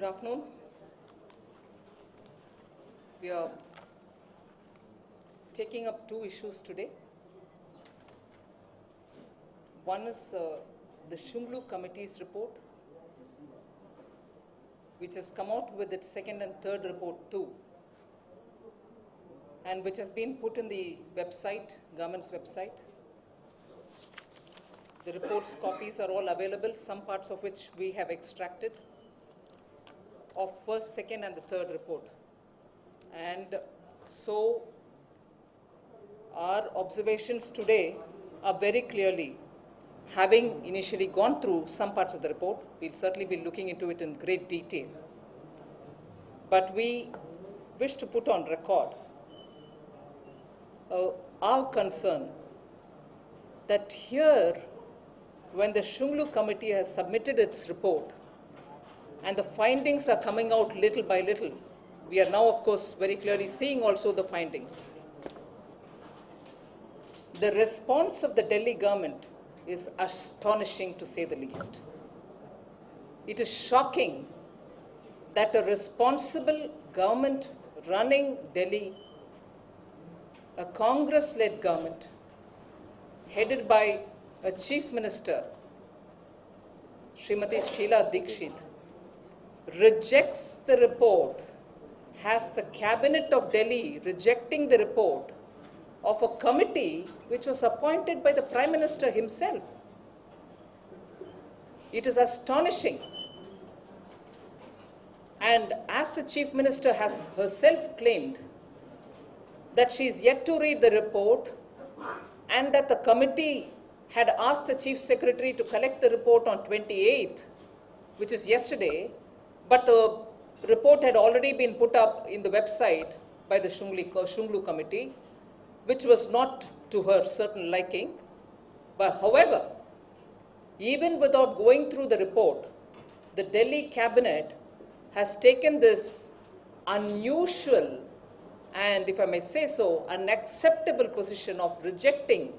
Good afternoon. We are taking up two issues today. One is the Shungloo Committee's report, which has come out with its second and third report too, and which has been put in the website, government's website. The report's copies are all available, some parts of which we have extracted of first, second and the third report. And so our observations today are very clearly, having initially gone through some parts of the report, we'll certainly be looking into it in great detail. But we wish to put on record our concern that here, when the Shungloo Committee has submitted its report and the findings are coming out little by little, we are now, of course, very clearly seeing also the findings. The response of the Delhi government is astonishing, to say the least. It is shocking that a responsible government running Delhi, a Congress-led government, headed by a chief minister, Srimati Sheila Dikshit, rejects the report, has the cabinet of Delhi rejecting the report of a committee which was appointed by the Prime Minister himself. It is astonishing. And as the Chief Minister has herself claimed that she is yet to read the report and that the committee had asked the Chief Secretary to collect the report on 28th, which is yesterday, but the report had already been put up in the website by the Shungloo Committee, which was not to her certain liking. But however, even without going through the report, the Delhi cabinet has taken this unusual and, if I may say so, unacceptable position of rejecting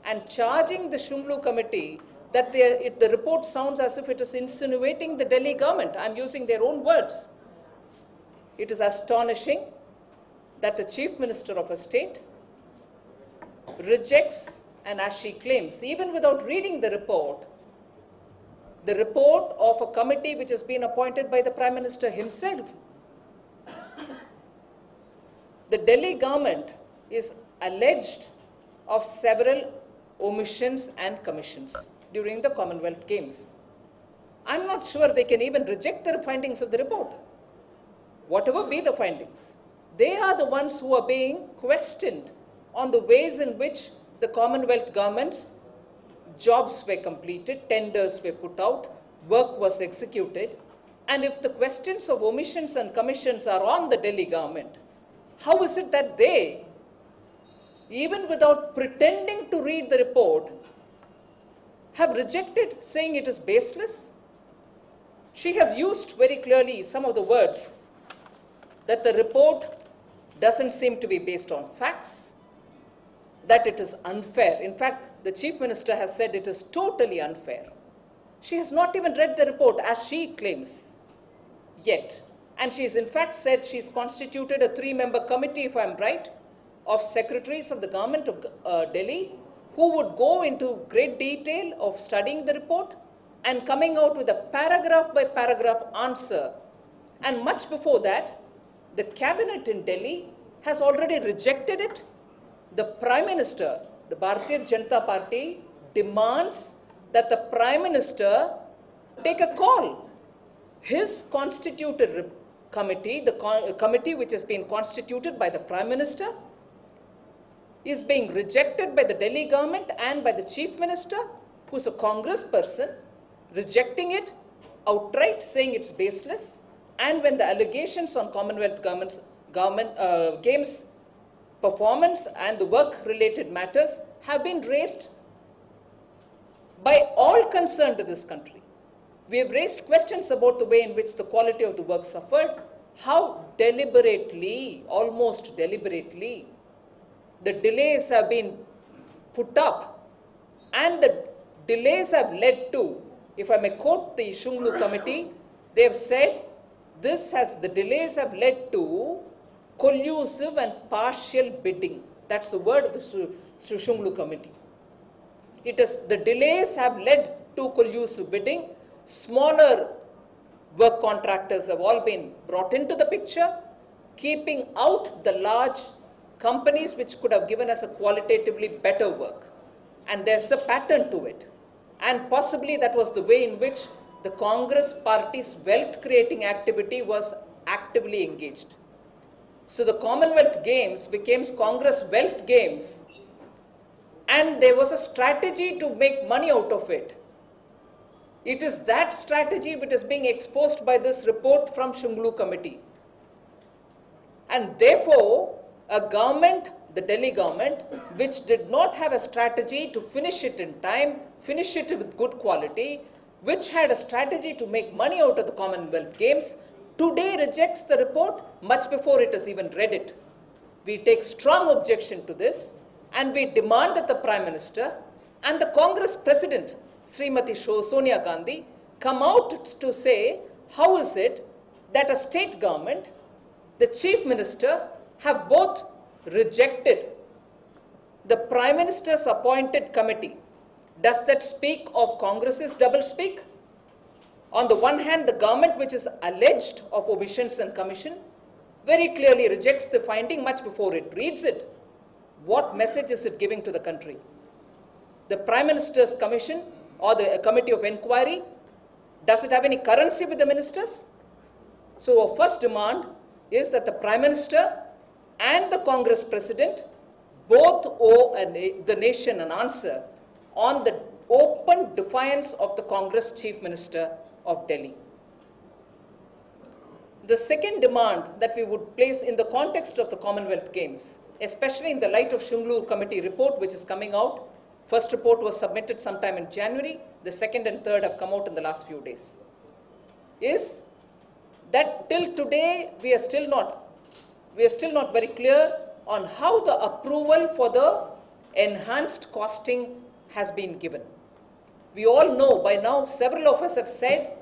and charging the Shungloo Committee that the report sounds as if it is insinuating the Delhi government. I'm using their own words. It is astonishing that the Chief Minister of a state rejects, and as she claims, even without reading the report of a committee which has been appointed by the Prime Minister himself. The Delhi government is alleged of several omissions and commissions during the Commonwealth Games. I'm not sure they can even reject the findings of the report. Whatever be the findings, they are the ones who are being questioned on the ways in which the Commonwealth government's jobs were completed, tenders were put out, work was executed. And if the questions of omissions and commissions are on the Delhi government, how is it that they, even without pretending to read the report, have rejected, saying it is baseless? She has used very clearly some of the words that the report doesn't seem to be based on facts, that it is unfair. In fact, the Chief Minister has said it is totally unfair. She has not even read the report as she claims yet. And she has in fact said she's constituted a 3-member committee, if I'm right, of secretaries of the government of Delhi who would go into great detail of studying the report and coming out with a paragraph by paragraph answer. And much before that, the cabinet in Delhi has already rejected it. The Prime Minister, the Bharatiya Janata Party, demands that the Prime Minister take a call. His constituted committee, the committee which has been constituted by the Prime Minister, is being rejected by the Delhi government and by the Chief Minister, who is a Congress person, rejecting it outright, saying it's baseless. And when the allegations on Commonwealth Games performance and the work-related matters have been raised by all concerned in this country, we have raised questions about the way in which the quality of the work suffered, how deliberately, almost deliberately, the delays have been put up, and the delays have led to, if I may quote the Shungloo Committee, they have said the delays have led to collusive and partial bidding. That's the word of the Shungloo committee. The delays have led to collusive bidding. Smaller work contractors have all been brought into the picture, keeping out the large companies which could have given us a qualitatively better work. And there's a pattern to it. And possibly that was the way in which the Congress party's wealth creating activity was actively engaged. So the Commonwealth Games became Congress Wealth Games, and there was a strategy to make money out of it. It is that strategy which is being exposed by this report from Shungloo committee. And therefore, a government, the Delhi government, which did not have a strategy to finish it in time, finish it with good quality, which had a strategy to make money out of the Commonwealth Games, today rejects the report much before it has even read it. We take strong objection to this, and we demand that the Prime Minister and the Congress President, Srimati Sonia Gandhi, come out to say how is it that a state government, the Chief Minister, have both rejected the Prime Minister's appointed committee. Does that speak of Congress's doublespeak? On the one hand, the government, which is alleged of omissions and commission, very clearly rejects the finding much before it reads it. What message is it giving to the country? The Prime Minister's commission or the committee of inquiry, does it have any currency with the ministers? So our first demand is that the Prime Minister and the Congress President both owe the nation an answer on the open defiance of the Congress Chief Minister of Delhi. The second demand that we would place in the context of the Commonwealth Games, especially in the light of Shungloo committee report which is coming out. First report was submitted sometime in January, the second and third have come out in the last few days, is that till today we are still not very clear on how the approval for the enhanced costing has been given. We all know by now, several of us have said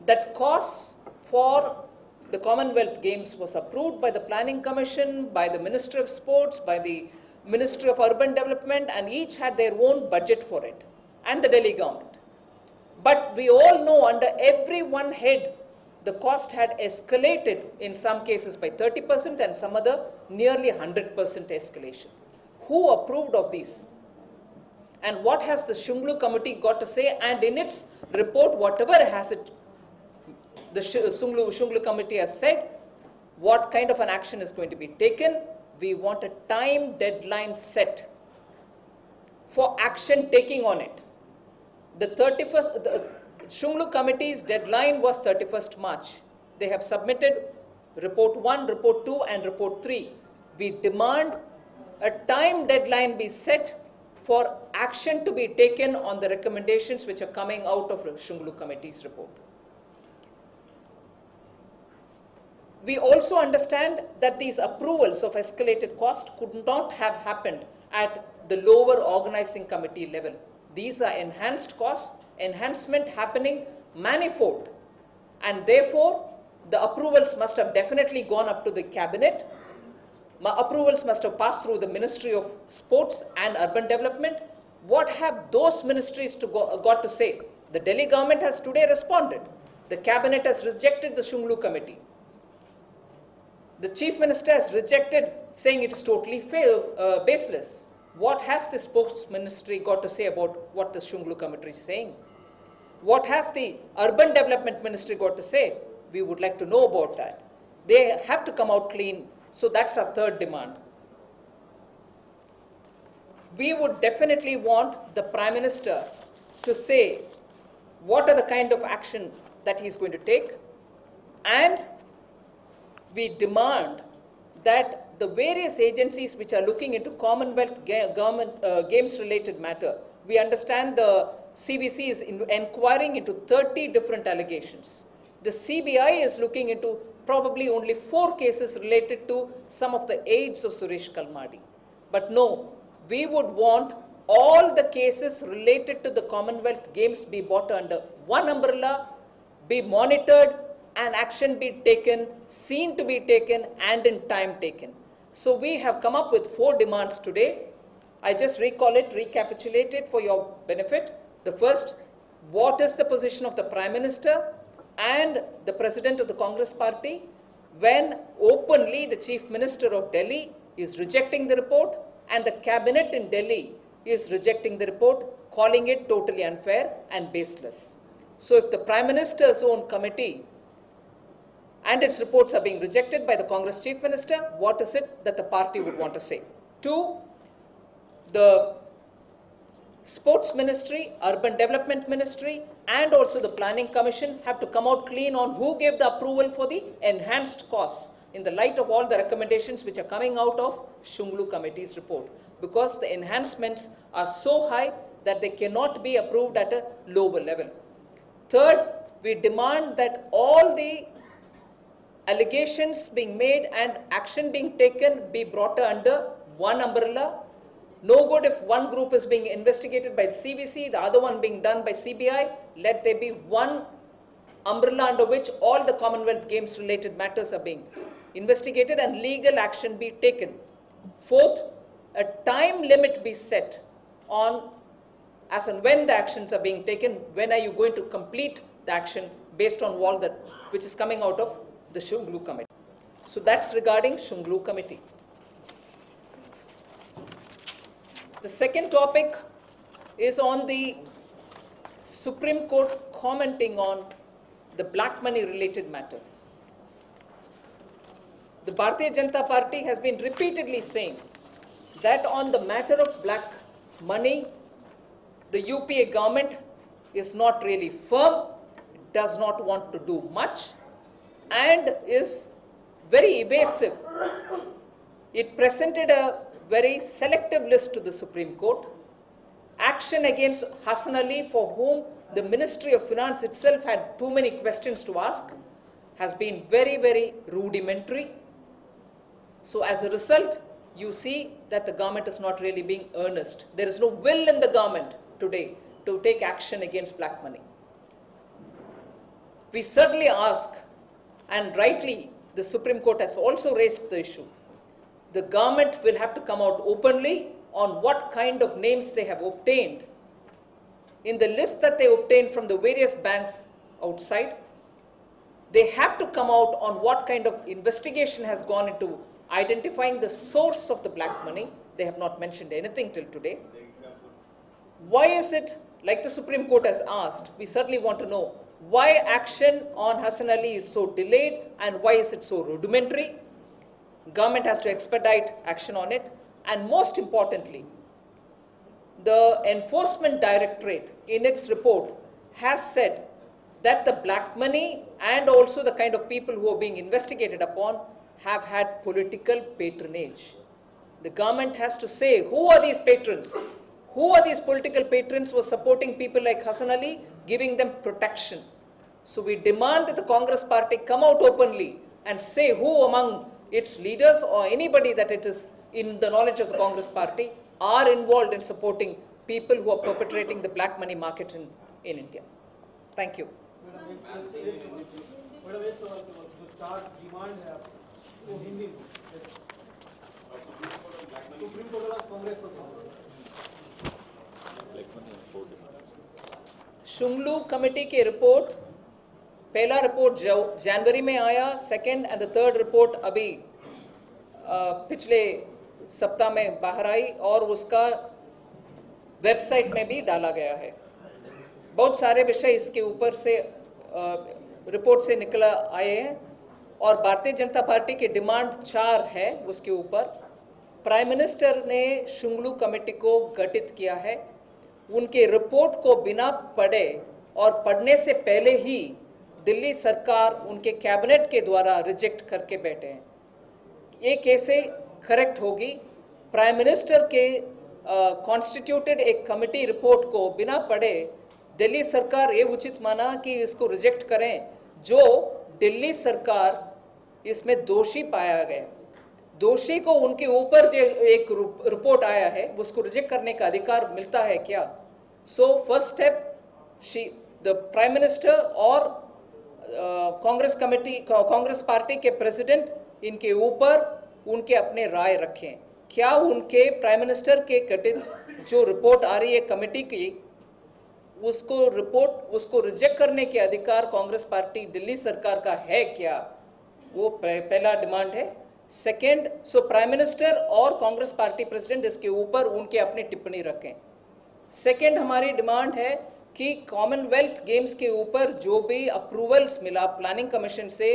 that costs for the Commonwealth Games was approved by the Planning Commission, by the Ministry of Sports, by the Ministry of Urban Development, and each had their own budget for it, and the Delhi government. But we all know under every one head, the cost had escalated in some cases by 30% and some other nearly 100% escalation. Who approved of these? And what has the Shungloo committee got to say? And in its report, whatever has it, the Shungloo committee has said, what kind of an action is going to be taken? We want a time deadline set for action taking on it. The Shungloo committee's deadline was 31st March. They have submitted report 1, report 2 and report 3. We demand a time deadline be set for action to be taken on the recommendations which are coming out of the Shungloo committee's report. We also understand that these approvals of escalated cost could not have happened at the lower organizing committee level. These are enhanced costs, enhancement happening manifold, and therefore the approvals must have definitely gone up to the cabinet. Approvals must have passed through the Ministry of Sports and Urban Development. What have those ministries got to say? The Delhi government has today responded. The cabinet has rejected the Shungloo committee. The Chief Minister has rejected, saying it is totally baseless. What has the Sports Ministry got to say about what the Shungloo committee is saying? What has the Urban Development Ministry got to say? We would like to know about that. They have to come out clean. So that's our third demand. We would definitely want the Prime Minister to say what are the kind of action that he's going to take, and we demand that the various agencies which are looking into Commonwealth Games related matter, we understand the CBC is inquiring into 30 different allegations. The CBI is looking into probably only 4 cases related to some of the aides of Suresh Kalmadi. But no, we would want all the cases related to the Commonwealth Games be brought under one umbrella, be monitored, and action be taken, seen to be taken, and in time taken. So we have come up with 4 demands today. I just recapitulate it for your benefit. The first, what is the position of the Prime Minister and the President of the Congress Party when openly the Chief Minister of Delhi is rejecting the report and the Cabinet in Delhi is rejecting the report, calling it totally unfair and baseless. So if the Prime Minister's own committee and its reports are being rejected by the Congress Chief Minister, what is it that the party would want to say? 2, the Sports Ministry, Urban Development Ministry, and also the Planning Commission have to come out clean on who gave the approval for the enhanced costs in the light of all the recommendations which are coming out of Shungloo Committee's report, because the enhancements are so high that they cannot be approved at a lower level. Third, we demand that all the allegations being made and action being taken be brought under one umbrella. No good if one group is being investigated by the CVC, the other one being done by CBI. Let there be one umbrella under which all the Commonwealth Games related matters are being investigated and legal action be taken. Fourth, a time limit be set on as and when the actions are being taken. When are you going to complete the action based on all that which is coming out of the Shungloo Committee? So that's regarding Shungloo Committee. The second topic is on the Supreme Court commenting on the black money related matters. The Bharatiya Janata Party has been repeatedly saying that on the matter of black money, the UPA government is not really firm, does not want to do much, and is very evasive. It presented a very selective list to the Supreme Court. Action against Hassan Ali, for whom the Ministry of Finance itself had too many questions to ask, has been very, very rudimentary. So as a result, you see that the government is not really being earnest. There is no will in the government today to take action against black money. We certainly ask, and rightly the Supreme Court has also raised the issue, the government will have to come out openly on what kind of names they have obtained. In the list that they obtained from the various banks outside, they have to come out on what kind of investigation has gone into identifying the source of the black money. They have not mentioned anything till today. Why is it, like the Supreme Court has asked, we certainly want to know why action on Hassan Ali is so delayed and why is it so rudimentary? Government has to expedite action on it. And most importantly, the Enforcement Directorate in its report has said that the black money and also the kind of people who are being investigated upon have had political patronage. The government has to say who are these patrons? Who are these political patrons who are supporting people like Hassan Ali, giving them protection? So we demand that the Congress Party come out openly and say who among its leaders or anybody that it is in the knowledge of the Congress Party are involved in supporting people who are perpetrating the black money market in India. Thank you. Shungloo Committee के report, पहला report जनवरी में आया, second and the third report अभी पिछले सप्ताह में बाहर आई और उसका वेबसाइट में भी डाला गया है. बहुत सारे विषय इसके ऊपर से रिपोर्ट से निकल आए हैं और भारतीय जनता पार्टी की डिमांड 4 है. उसके ऊपर प्राइम मिनिस्टर ने शुंगलू कमेटी को गठित किया है. उनके रिपोर्ट को बिना पढ़े और पढ़ने से पहले ही दिल्ली सरकार उनके कैबिनेट के द्वारा रिजेक्ट करके बैठे हैं. ये कैसे करेक्ट होगी? प्राइम मिनिस्टर के कॉन्स्टिट्यूटेड एक कमेटी रिपोर्ट को बिना पढ़े दिल्ली सरकार ये उचित माना कि इसको रिजेक्ट करें, जो दिल्ली सरकार इसमें दोषी पाया गया. दोषी को उनके ऊपर जो एक रिपोर्ट आया है उसको रिजेक्ट करने का अधिकार मिलता है क्या? So first step, the prime minister और कांग्रेस पार्टी के प्रेसिडेंट इनके ऊपर उनके अपने राय रखें। क्या उनके प्राइम मिनिस्टर के गठित जो रिपोर्ट आ रही है कमेटी की, उसको रिजेक्ट करने के अधिकार कांग्रेस पार्टी दिल्ली सरकार का है क्या? वो पहला डिमांड है। सेकंड, सो प्राइम मिनिस्टर और कांग्रेस पार्टी प्रेसिडेंट इसके ऊपर उनके अपनी टिप्पणी रखें। सेकंड, हमारी डिमांड है कि कॉमनवेल्थ गेम्स के ऊपर जो भी अप्रूवल्स मिला प्लानिंग कमीशन से,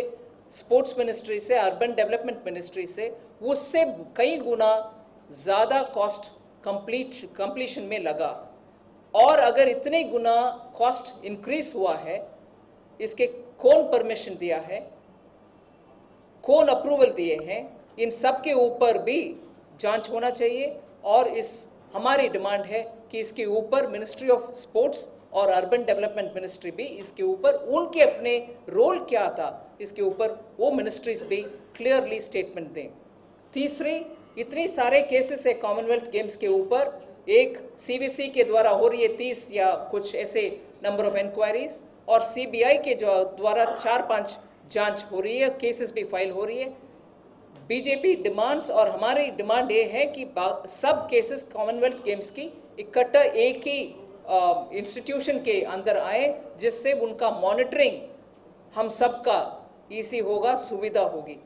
स्पोर्ट्स मिनिस्ट्री से, अर्बन डेवलपमेंट मिनिस्ट्री से, उससे कई गुना ज़्यादा कॉस्ट कंप्लीशन में लगा। और अगर इतने गुना कॉस्ट इंक्रीज हुआ है, इसके कौन परमिशन दिया है, कौन अप्रूवल दिए हैं, इन सब के ऊपर भी जांच होना चाहिए। और हमारी डिमांड है कि इसके ऊपर मिनिस्ट्री ऑफ स्पोर्ट्स और अर्बन डेवलपमेंट मिनिस्ट्री भी इसके ऊपर उनके अपने रोल क्या था, इसके ऊपर वो मिनिस्ट्रीज भी क्लियरली स्टेटमेंट दें। तीसरी, इतनी सारे केसेस है कॉमनवेल्थ गेम्स के ऊपर, एक सीवीसी के द्वारा हो रही है 30 या कुछ ऐसे नंबर ऑफ इंक्वायरीज, और सीबीआई के जो द्वारा 4-5 जांच हो रही है, केसेस भी फाइल हो रही है। बीजेपी डिमांड्स और हमारी डिमांड ये है कि सब केसेस कॉमनवेल्थ गेम्स की इकट्ठा एक ही इंस्टीट्यूशन के अंदर आए, जिससे उनका मॉनिटरिंग हम सबका ईजी होगा, सुविधा होगी।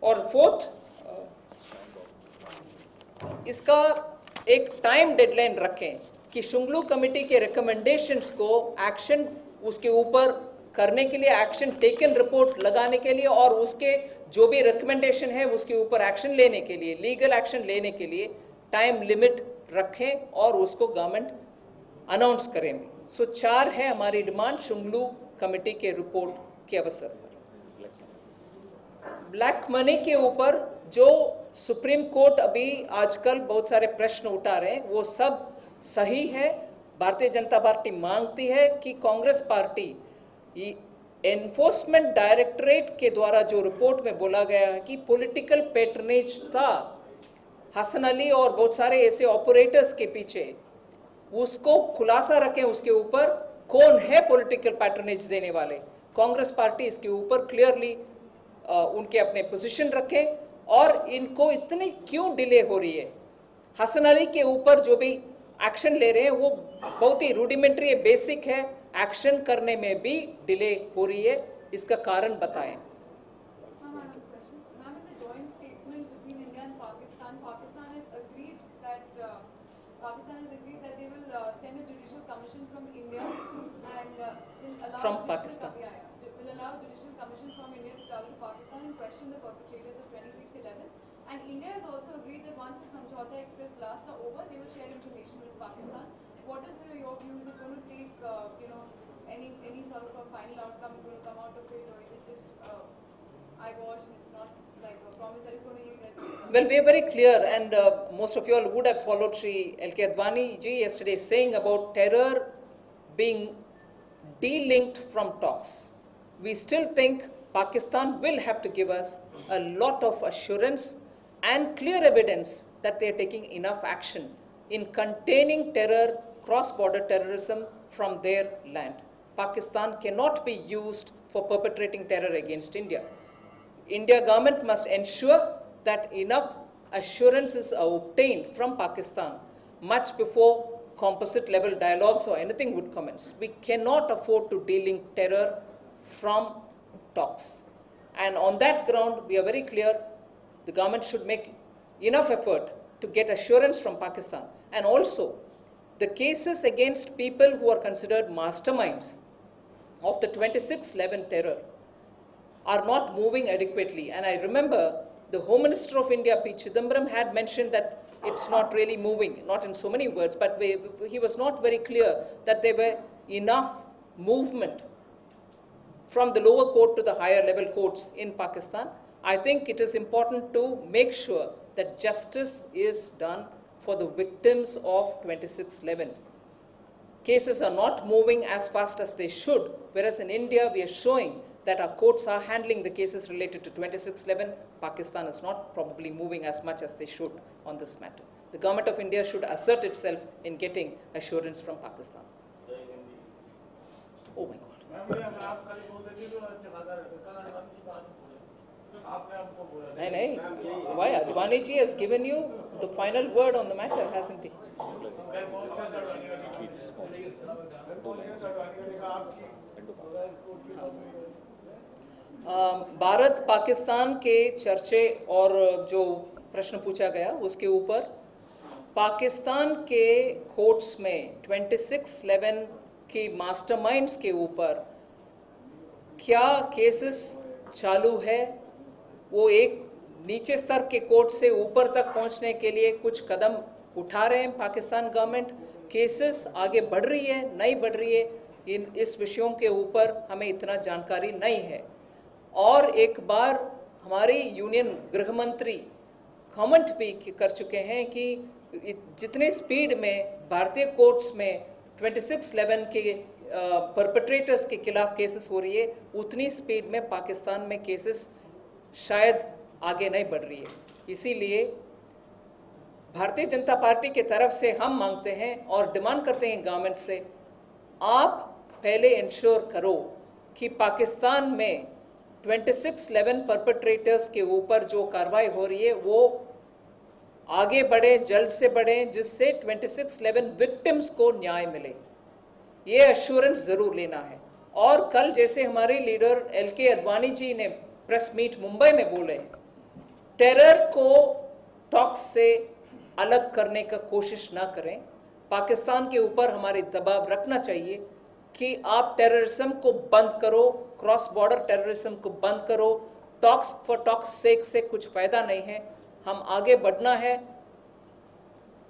और फोर्थ, इसका एक टाइम डेडलाइन रखें कि शुंगलू कमेटी के रिकमेंडेशंस को एक्शन उसके ऊपर करने के लिए, एक्शन टेकन रिपोर्ट लगाने के लिए, और उसके जो भी रिकमेंडेशन है उसके ऊपर एक्शन लेने के लिए, लीगल एक्शन लेने के लिए टाइम लिमिट रखें और उसको गवर्नमेंट अनाउंस करें। सो 4 है हमारी डिमांड शुंगलू कमेटी के रिपोर्ट के अवसर पर। ब्लैक मनी के ऊपर जो सुप्रीम कोर्ट अभी आजकल बहुत सारे प्रश्न उठा रहे हैं, वो सब सही है। भारतीय जनता पार्टी मांगती है कि कांग्रेस पार्टी एनफोर्समेंट डायरेक्टरेट के द्वारा जो रिपोर्ट में बोला गया है कि पॉलिटिकल पैट्रनेज था हसन अली और बहुत सारे ऐसे ऑपरेटर्स के पीछे, उसको खुलासा रखें, उसके ऊपर कौन है पॉलिटिकल पैट्रनेज देने वाले। कांग्रेस पार्टी इसके ऊपर क्लियरली उनके अपने पोजीशन रखें। और इनको इतनी क्यों डिले हो रही है, हसन अली के ऊपर जो भी एक्शन ले रहे हैं वो बहुत ही रूडिमेंट्री है, बेसिक है, एक्शन करने में भी डिले हो रही है, इसका कारण बताएं। From Pakistan. Will allow judicial commission from India to travel to Pakistan and question the perpetrators of 2611. And India has also agreed that once the Samjhauta Express blasts are over, they will share information with Pakistan. What is your view? Is it going to take, any sort of a final outcome is going to come out of it, or is it just eyewash and it's not like a promise that is going to give that? Well, we are very clear, and most of you all would have followed Shri L.K. Advani ji yesterday saying about terror being de-linked from talks. We still think Pakistan will have to give us a lot of assurance and clear evidence that they are taking enough action in containing terror, cross-border terrorism from their land. Pakistan cannot be used for perpetrating terror against India. India government must ensure that enough assurances are obtained from Pakistan much before composite level dialogues or anything would commence. We cannot afford to de-link terror from talks. And on that ground, we are very clear, the government should make enough effort to get assurance from Pakistan. And also, the cases against people who are considered masterminds of the 2611 terror are not moving adequately. And I remember the Home Minister of India, P. Chidambaram, had mentioned that it's not really moving, not in so many words, but he was not very clear that there were enough movement from the lower court to the higher level courts in Pakistan. I think it is important to make sure that justice is done for the victims of 2611. Cases are not moving as fast as they should, whereas in India we are showing that our courts are handling the cases related to 2611. Pakistan is not probably moving as much as they should on this matter. The government of India should assert itself in getting assurance from Pakistan. Oh my God. नहीं, why Advani ji has given you the final word on the matter, hasn't he? Bharat Pakistan के चर्चे और जो प्रश्न पूछा गया उसके ऊपर पाकिस्तान के कोर्ट्स में 26/11 की मास्टरमाइंड्स के ऊपर क्या केसेस चालू है, वो एक नीचे स्तर के कोर्ट से ऊपर तक पहुंचने के लिए कुछ कदम उठा रहे हैं पाकिस्तान गवर्नमेंट। केसेस आगे बढ़ रही है, नहीं बढ़ रही है, इस विषयों के ऊपर हमें इतना जानकारी नहीं है। और एक बार हमारी यूनियन गृह मंत्री कमेंट भी कर चुके हैं कि जितने स्पीड में भारतीय कोर्ट्स में 26/11 के परपेट्रेटर्स के खिलाफ केसेस हो रही है, उतनी स्पीड में पाकिस्तान में केसेस शायद आगे नहीं बढ़ रही है। इसीलिए भारतीय जनता पार्टी के तरफ से हम मांगते हैं और डिमांड करते हैं गवर्नमेंट से, आप पहले इंश्योर करो कि पाकिस्तान में 26/11 परपेट्रेटर्स के ऊपर जो कार्रवाई हो रही है वो आगे बढ़े, जल्द से बढ़े, जिससे 26/11 विक्टिम्स को न्याय मिले। ये एश्योरेंस जरूर लेना है। और कल जैसे हमारे लीडर LK अडवाणी जी ने प्रेस मीट मुंबई में बोले, टेरर को टॉक्स से अलग करने का कोशिश ना करें। पाकिस्तान के ऊपर हमारे दबाव रखना चाहिए कि आप टेररिज्म को बंद करो, क्रॉस बॉर्डर टेररिज्म को बंद करो। टॉक्स फॉर टॉक्स सेक से कुछ फायदा नहीं है, हम आगे बढ़ना है,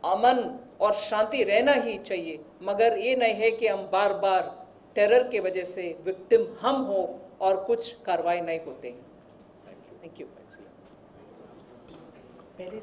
अमन और शांति रहना ही चाहिए, मगर ये नहीं है कि हम बार बार टेरर के वजह से विक्टिम हम हो और कुछ कार्रवाई नहीं होते। Thank you. पहले